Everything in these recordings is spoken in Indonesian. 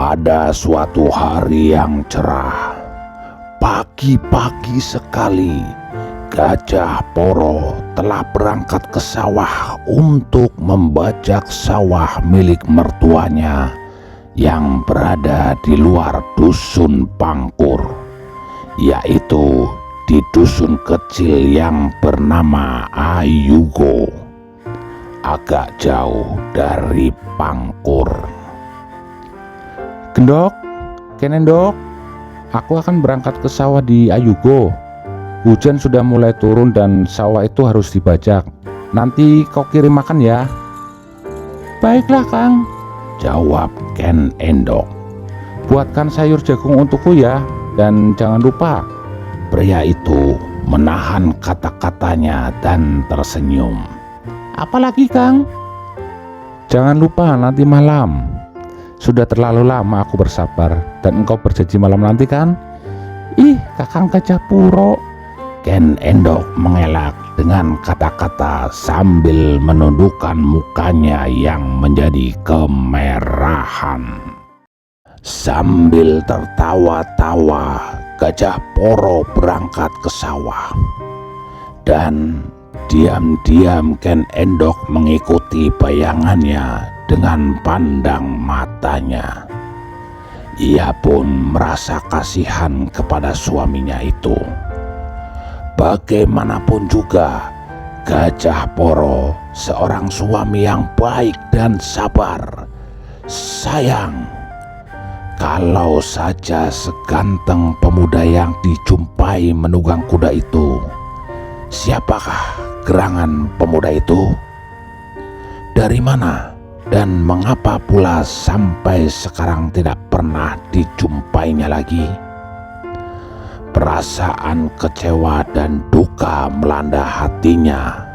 Pada suatu hari yang cerah, pagi-pagi sekali, Gajah Poro telah berangkat ke sawah untuk membajak sawah milik mertuanya yang berada di luar dusun Pangkur, yaitu di dusun kecil yang bernama Ayugo, agak jauh dari Pangkur. Gendok, Kenendok, aku akan berangkat ke sawah di Ayugo. Hujan sudah mulai turun dan sawah itu harus dibajak. Nanti kau kirim makan ya. Baiklah, Kang, jawab Ken Endok. Buatkan sayur jagung untukku ya, dan jangan lupa. Pria itu menahan kata-katanya dan tersenyum. Apalagi, Kang? Jangan lupa nanti malam. Sudah terlalu lama aku bersabar, dan engkau berjanji malam nanti kan? Ih, Kakang Gajah Puro. Ken Endok mengelak dengan kata-kata sambil menundukkan mukanya yang menjadi kemerahan. Sambil tertawa-tawa, Gajah Poro berangkat ke sawah. Dan diam-diam Ken Endok mengikuti bayangannya dengan pandang matanya. Ia pun merasa kasihan kepada suaminya itu. Bagaimanapun juga, Gajah Poro seorang suami yang baik dan sabar. Sayang, kalau saja seganteng pemuda yang dijumpai menunggang kuda itu, siapakah gerangan pemuda itu? Dari mana dan mengapa pula sampai sekarang tidak pernah dijumpainya lagi? Perasaan kecewa dan duka melanda hatinya,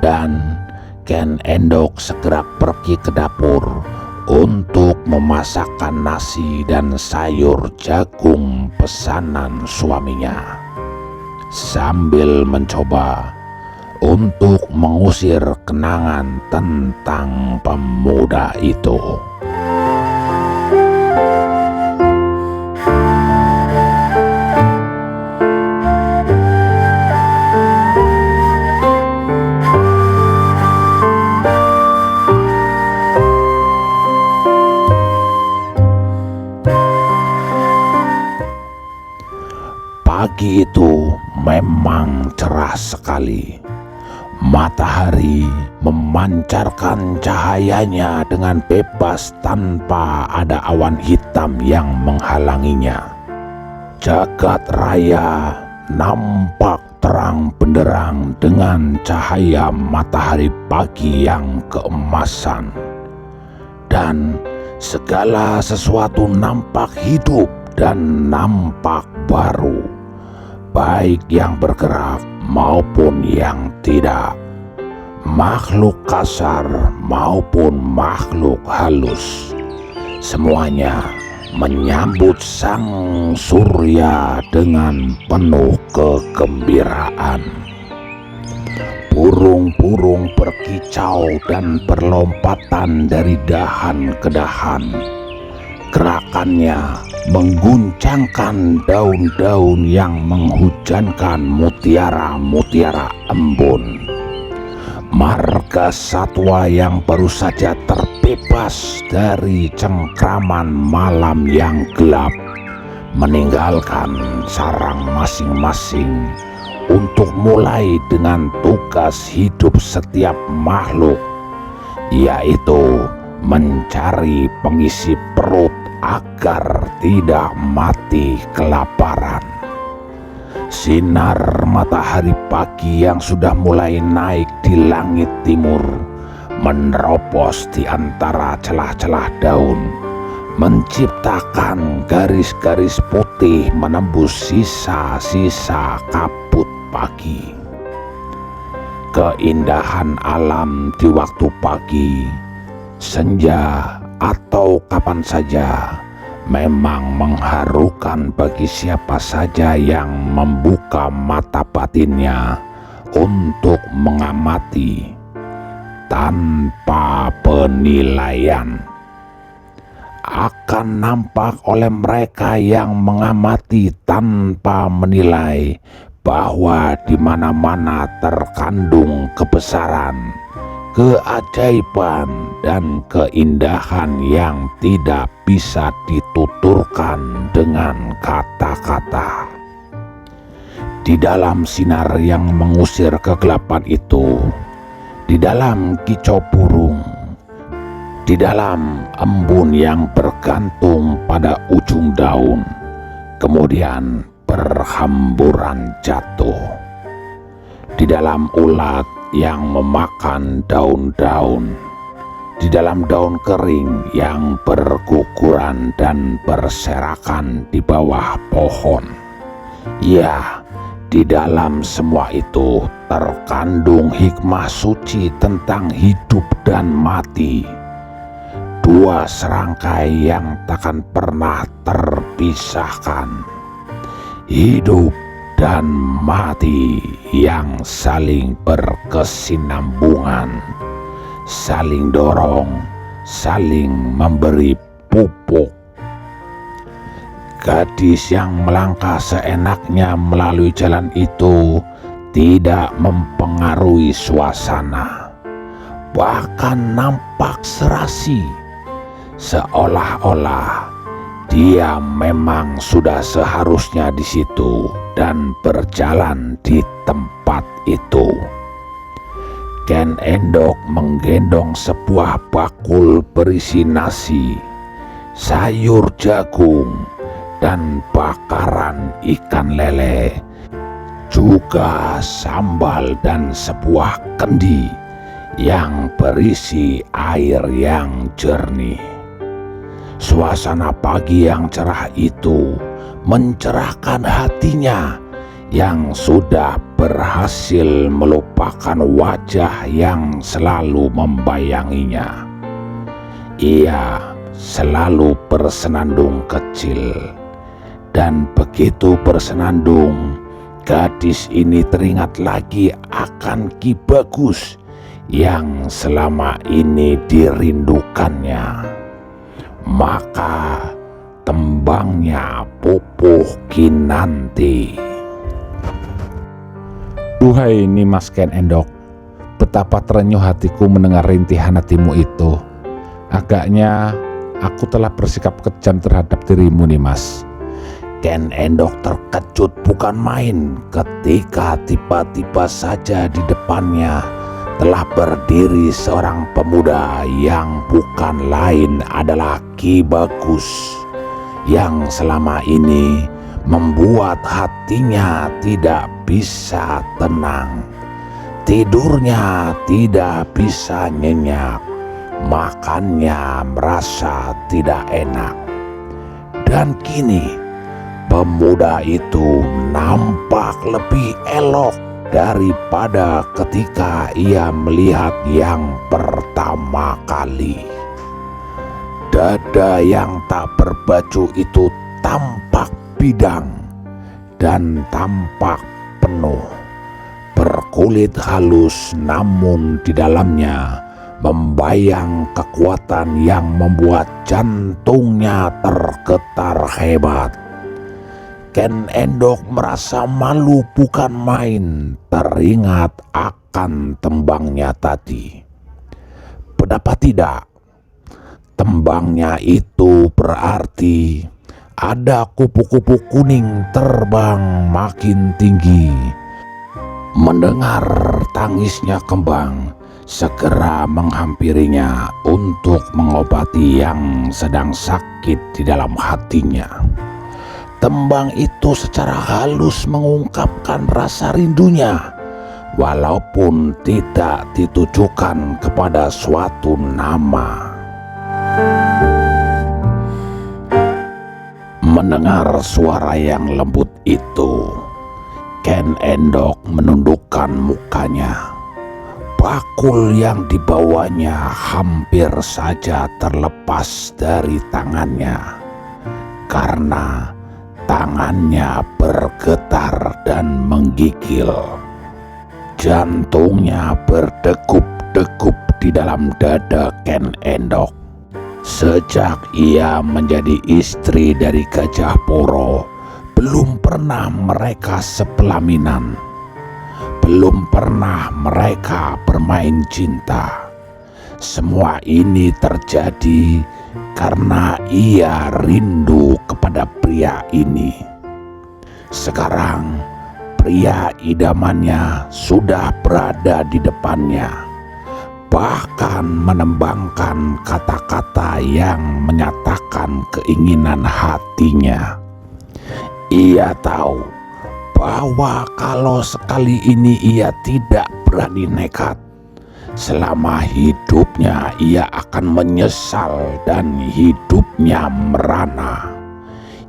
dan Ken Endok segera pergi ke dapur untuk memasakkan nasi dan sayur jagung pesanan suaminya, sambil mencoba untuk mengusir kenangan tentang pemuda itu. Pagi itu memang cerah sekali. Matahari memancarkan cahayanya dengan bebas tanpa ada awan hitam yang menghalanginya. Jagat raya nampak terang benderang dengan cahaya matahari pagi yang keemasan. Dan segala sesuatu nampak hidup dan nampak baru, baik yang bergerak maupun yang tidak, makhluk kasar maupun makhluk halus. Semuanya menyambut sang surya dengan penuh kegembiraan. Burung-burung berkicau dan berlompatan dari dahan ke dahan. Gerakannya mengguncangkan daun-daun yang menghujankan mutiara-mutiara embun. Marga satwa yang baru saja terbebas dari cengkraman malam yang gelap meninggalkan sarang masing-masing untuk mulai dengan tugas hidup setiap makhluk, yaitu mencari pengisi perut agar tidak mati kelaparan. Sinar matahari pagi yang sudah mulai naik di langit timur menerobos di antara celah-celah daun, menciptakan garis-garis putih menembus sisa-sisa kabut pagi. Keindahan alam di waktu pagi, senja, atau kapan saja memang mengharukan bagi siapa saja yang membuka mata batinnya untuk mengamati tanpa penilaian. akan nampak oleh mereka yang mengamati tanpa menilai bahwa di mana-mana terkandung kebesaran, keajaiban, dan keindahan yang tidak bisa dituturkan dengan kata-kata. Di dalam sinar yang mengusir kegelapan itu, di dalam kicau burung, di dalam embun yang bergantung pada ujung daun, kemudian berhamburan jatuh, di dalam ulat yang memakan daun-daun, di dalam daun kering yang berguguran dan berserakan di bawah pohon. Ya, di dalam semua itu terkandung hikmah suci tentang hidup dan mati, dua serangkai yang takkan pernah terpisahkan, hidup dan mati yang saling berkesinambungan, saling dorong, saling memberi pupuk. Gadis yang melangkah seenaknya melalui jalan itu tidak mempengaruhi suasana, bahkan nampak serasi, seolah-olah dia memang sudah seharusnya di situ dan berjalan di tempat itu. Ken Endok menggendong sebuah bakul berisi nasi, sayur jagung, dan bakaran ikan lele, juga sambal dan sebuah kendi yang berisi air yang jernih. Suasana pagi yang cerah itu mencerahkan hatinya yang sudah berhasil melupakan wajah yang selalu membayanginya. Ia selalu bersenandung kecil, dan begitu bersenandung, gadis ini teringat lagi akan Ki Bagus yang selama ini dirindukannya. Maka tembangnya pupuh Kinanti. Duhai Nimas Ken Endok, betapa terenyuh hatiku mendengar rintihan hatimu itu. Agaknya aku telah bersikap kejam terhadap dirimu, Nimas. Ken Endok terkejut bukan main ketika tiba-tiba saja di depannya telah berdiri seorang pemuda yang bukan lain adalah Ki Bagus, yang selama ini membuat hatinya tidak bisa tenang, tidurnya tidak bisa nyenyak, makannya merasa tidak enak. Dan kini pemuda itu nampak lebih elok daripada ketika ia melihat yang pertama kali. Dada yang tak berbaju itu tampak bidang dan tampak penuh, berkulit halus, namun di dalamnya membayang kekuatan yang membuat jantungnya tergetar hebat. Ken Endok merasa malu bukan main teringat akan tembangnya tadi. Betapa tidak, tembangnya itu berarti ada kupu-kupu kuning terbang makin tinggi. Mendengar tangisnya kembang, segera menghampirinya untuk mengobati yang sedang sakit di dalam hatinya. Tembang itu secara halus mengungkapkan rasa rindunya, walaupun tidak ditujukan kepada suatu nama. Mendengar suara yang lembut itu, Ken Endok menundukkan mukanya. Bakul yang dibawanya hampir saja terlepas dari tangannya, karena tangannya bergetar dan menggigil. Jantungnya berdegup-degup di dalam dada Ken Endok. Sejak ia menjadi istri dari Gajah Poro, belum pernah mereka sepelaminan. Belum pernah mereka bermain cinta. Semua ini terjadi karena ia rindu kepada pria ini. Sekarang pria idamannya sudah berada di depannya, bahkan menembangkan kata-kata yang menyatakan keinginan hatinya. Ia tahu bahwa kalau sekali ini ia tidak berani nekat, selama hidupnya ia akan menyesal dan hidupnya merana.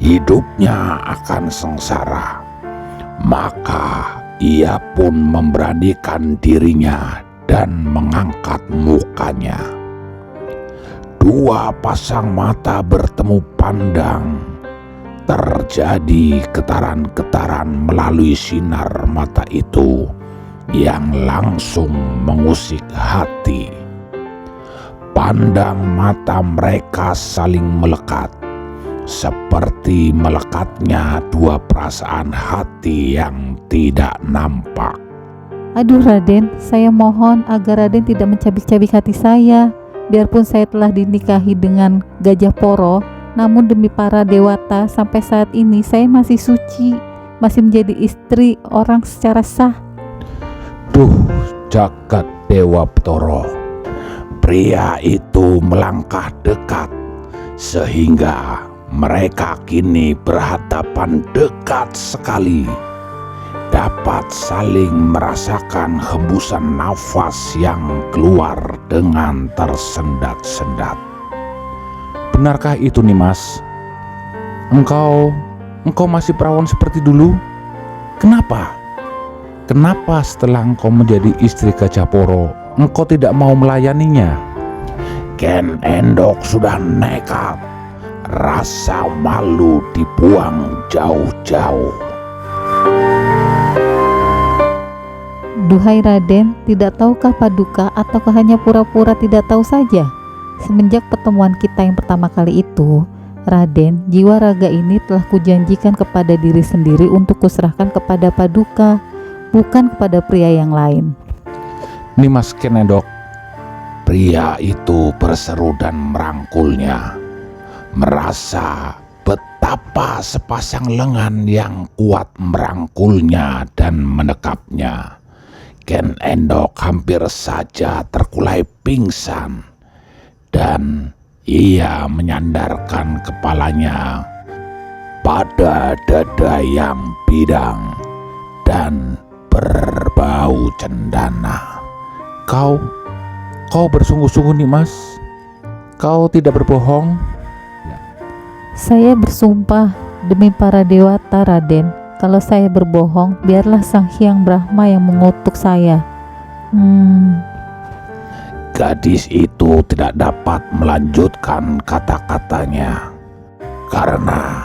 Hidupnya akan sengsara. Maka ia pun memberanikan dirinya dan mengangkat mukanya. Dua pasang mata bertemu pandang. Terjadi getaran-getaran melalui sinar mata itu yang langsung mengusik hati. Pandang mata mereka saling melekat, seperti melekatnya dua perasaan hati yang tidak nampak. Aduh Raden, saya mohon agar Raden tidak mencabik-cabik hati saya. Biarpun saya telah dinikahi dengan Gajah Poro, namun demi para dewata sampai saat ini saya masih suci, masih menjadi istri orang secara sah. Duh, jagat Dewa Batara. Pria itu melangkah dekat sehingga mereka kini berhadapan dekat sekali. Dapat saling merasakan hembusan nafas yang keluar dengan tersendat-sendat. Benarkah itu Nimas? Engkau masih perawan seperti dulu? Kenapa? Kenapa setelah engkau menjadi istri Gajah Poro, engkau tidak mau melayaninya? Ken Endok sudah nekat. Rasa malu dibuang jauh-jauh. Duhai Raden, tidak tahukah Paduka ataukah hanya pura-pura tidak tahu saja? Semenjak pertemuan kita yang pertama kali itu, Raden, jiwa raga ini telah kujanjikan kepada diri sendiri untuk kuserahkan kepada Paduka, bukan kepada pria yang lain. Nimas Ken Endok. Pria itu berseru dan merangkulnya, merasa betapa sepasang lengan yang kuat merangkulnya dan menekapnya. Ken Endok hampir saja terkulai pingsan dan ia menyandarkan kepalanya pada dada yang bidang dan berbau cendana. Kau bersungguh-sungguh Nimas? Kau tidak berbohong? Saya bersumpah demi para dewata Raden, kalau saya berbohong biarlah Sang Hyang Brahma yang mengutuk saya. Gadis itu tidak dapat melanjutkan kata-katanya karena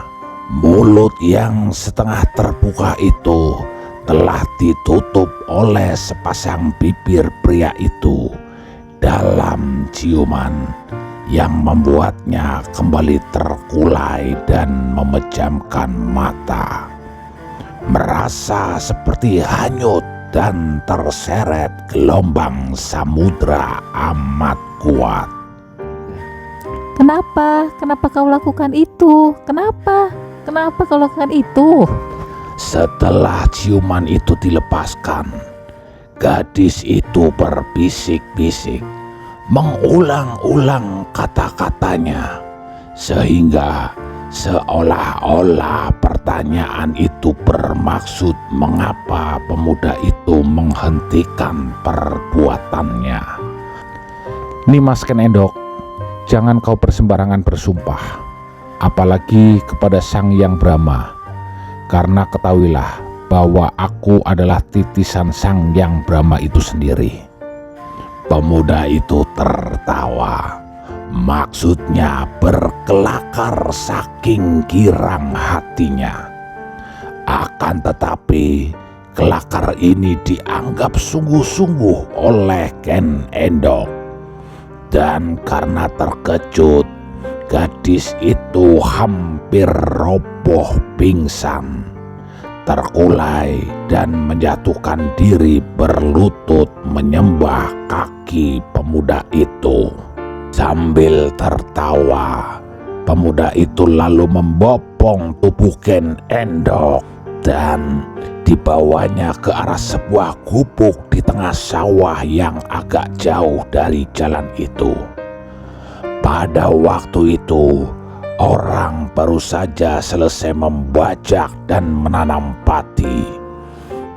mulut yang setengah terbuka itu telah ditutup oleh sepasang bibir pria itu dalam ciuman yang membuatnya kembali terkulai dan memejamkan mata, merasa seperti hanyut dan terseret gelombang samudra amat kuat. Kenapa kau lakukan itu? Kenapa kau lakukan itu? Setelah ciuman itu dilepaskan, gadis itu berbisik-bisik, mengulang-ulang kata-katanya, sehingga seolah-olah pertanyaan itu bermaksud mengapa pemuda itu menghentikan perbuatannya. Nimas Ken Endok, jangan kau bersembarangan bersumpah, apalagi kepada Sang Hyang Brahma, karena ketahuilah bahwa aku adalah titisan Sang Hyang Brahma itu sendiri. Pemuda itu tertawa, maksudnya berkelakar saking girang hatinya. Akan tetapi kelakar ini dianggap sungguh-sungguh oleh Ken Endok. Dan karena terkejut gadis itu hampir roboh pingsan, terkulai dan menjatuhkan diri berlutut menyembah kaki pemuda itu. Sambil tertawa, pemuda itu lalu membopong tubuh Ken Endok dan dibawanya ke arah sebuah gubuk di tengah sawah yang agak jauh dari jalan itu. Pada waktu itu, orang baru saja selesai membajak dan menanam padi.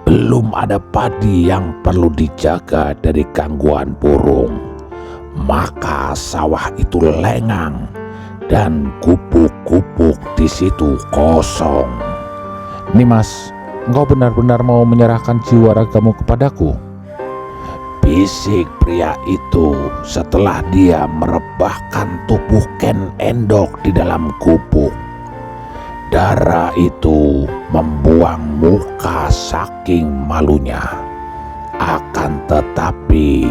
Belum ada padi yang perlu dijaga dari gangguan burung. Maka sawah itu lengang dan gubuk-gubuk di situ kosong. Nimas, engkau benar-benar mau menyerahkan jiwa ragamu kepadaku? Bisik pria itu setelah dia merebahkan tubuh Ken Endok di dalam gubuk. Darah itu membuang muka saking malunya. Akan tetapi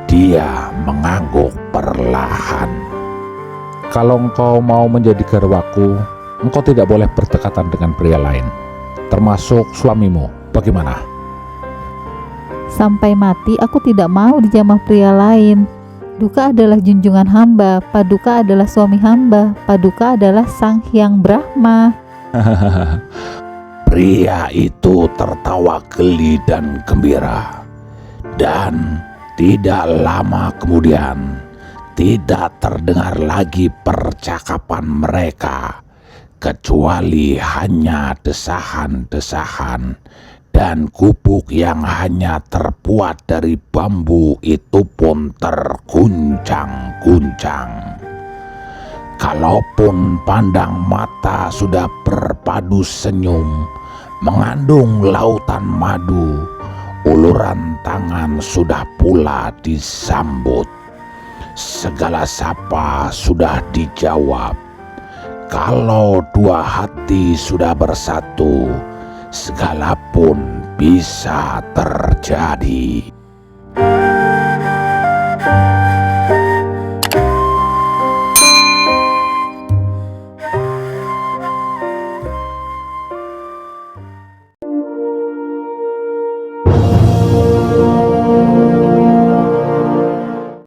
dia mengangguk perlahan. Kalau engkau mau menjadi garwaku, engkau tidak boleh berdekatan dengan pria lain, termasuk suamimu. Bagaimana? Sampai mati aku tidak mau dijamah pria lain. Duka adalah junjungan hamba, Paduka adalah suami hamba, Paduka adalah Sang Hyang Brahma. Pria itu tertawa geli dan gembira. Dan tidak lama kemudian, tidak terdengar lagi percakapan mereka, kecuali hanya desahan-desahan, dan gubuk yang hanya terbuat dari bambu itu pun terguncang-guncang. Kalaupun pandang mata sudah berpadu senyum, mengandung lautan madu, uluran tangan sudah pula disambut. Segala sapa sudah dijawab. Kalau dua hati sudah bersatu, segala pun bisa terjadi.